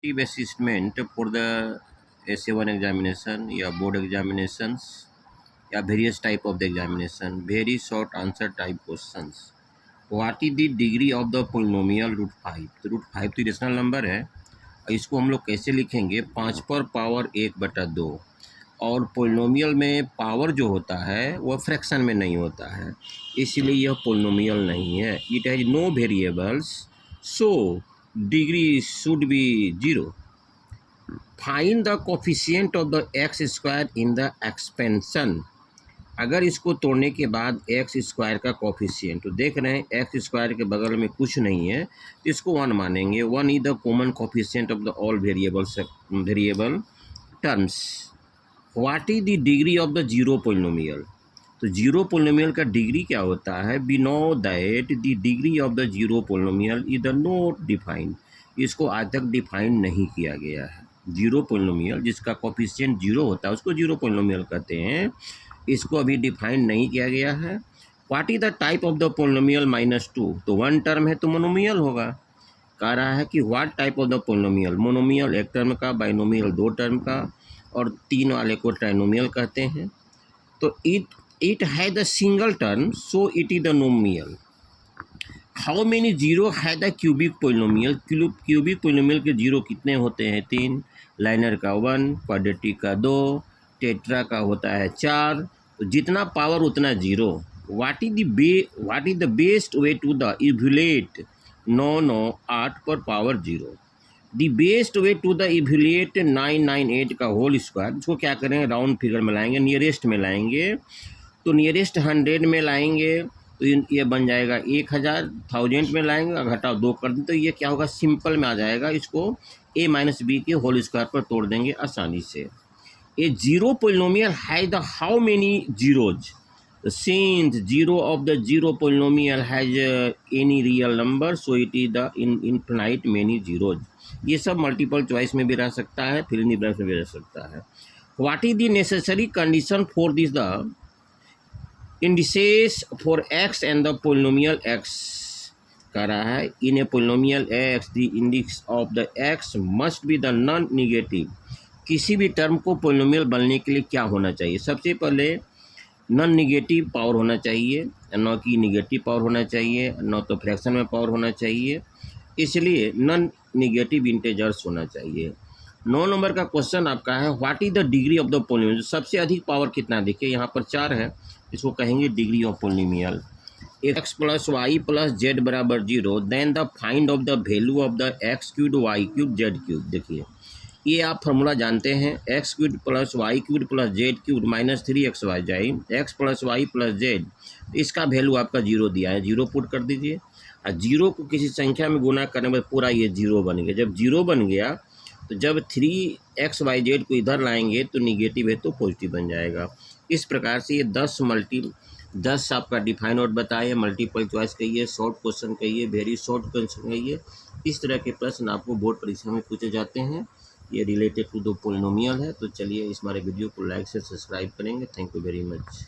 assessment for the SA1 examination या board examinations या various type of the examination, very short answer type questions. What is the degree of the polynomial root 5? तो root 5 तो rational number है, इसको हम लोग कैसे लिखेंगे? 5 पर पावर 1/2। और पोलिनोमियल में पावर जो होता है वह फ्रैक्शन में नहीं होता है, इसलिए यह पोलिनोमियल नहीं है। It has no variables, so degree should be 0। Find the coefficient of the x square in the expansion. अगर इसको तोड़ने के बाद एक्स स्क्वायर का कोफिशिएंट, तो देख रहे हैं एक्स स्क्वायर के बगल में कुछ नहीं है, तो इसको 1 मानेंगे। 1 is the common coefficient of the all variable terms. What is the degree of the zero polynomial? तो जीरो पोलिनोमियल का डिग्री क्या होता है? We know that the degree of the zero polynomial is the not defined. इसको आज तक define नहीं किया गया है। जीरो पोलिनोमियल जिसका कोफिशिएंट जीरो होता है उसको जीरो पोलिनोमियल कहते हैं, इसको अभी डिफाइन नहीं किया गया है। What is the type of the polynomial -2? तो 1 टर्म है तो मोनोमियल होगा। कह रहा है कि what type of the polynomial? Monomial 1 term का, बाइनोमियल 2 टर्म का, और 3 वाले को ट्राइनोमियल कहते हैं। तो it has the single term, so it is the monomial. How many zero है the cubic polynomial? Cubic polynomial के जीरो कितने होते हैं? 3। लाइनर का 1, क्वाड्रेटिक का 2, टेट्रा का होता है 4। तो जितना पावर उतना zero. What is the best way to the evaluate 9, 9, 8 पर power 0। The best way to the evaluate 998 का होल स्क्वायर। इसको क्या करेंगे? राउंड फिगर में लाएंगे, नियरेस्ट में लाएंगे। तो नियरेस्ट 100 में लाएंगे तो ये बन जाएगा 1000। 1000 में लाएंगे, घटाओ 2 कर दें तो ये क्या होगा? सिंपल में आ जाएगा। इसको a - b के होल स्क्वायर पर तोड़ देंगे आसानी से। A zero polynomial has the how many zeros? Since zero of the zero polynomial has any real number, so it is the infinite many zeros। ये सब मल्टीपल चॉइस में भी रह सकता है, फिर इन ब्रांच में भी रह सकता है। What is the necessary condition for this the indices for x and the polynomial x? कह रहा है in a polynomial x the index of the x must be the non negative. किसी भी टर्म को पोलिनोमियल बनने के लिए क्या होना चाहिए? सबसे पहले नॉन निगेटिव पावर होना चाहिए, न कि निगेटिव पावर होना चाहिए, न तो फ्रैक्शन में पावर होना चाहिए, इसलिए नॉन निगेटिव इंटेजर्स होना चाहिए। 9 नंबर का क्वेश्चन आपका है what is the degree of the polynomial? सबसे अधिक पावर कितना? देखिए यहाँ पर 4 है, इसको कहेंगे degree of polynomial. x + y + z = 0, then the find of the value of the x³ y³ z³। देखिए ये आप फार्मूला जानते हैं, x³ + y³ + z³ - 3xy जाए x + y + z, इसका वैल्यू आपका 0 दिया है, 0 पुट कर दीजिए। और 0 को किसी संख्या में गुना करने में पूरा ये 0 बन गया। जब 0 बन गया तो जब 3xyz को इधर लाएंगे तो निगेटिव है तो पॉजिटिव बन जाएगा। इस प्रकार से ये 10 आपका डिफाइन और बताए, मल्टीपल चॉइस कहिए, शॉर्ट क्वेश्चन कहिए, वेरी शॉर्ट क्वेश्चन कहिए, इस तरह के प्रश्न आपको बोर्ड परीक्षा में पूछे जाते हैं। ये रिलेटेड टू द पोलिनोमियल है। तो चलिए इस हमारे वीडियो को लाइक से सब्सक्राइब करेंगे। Thank you very much.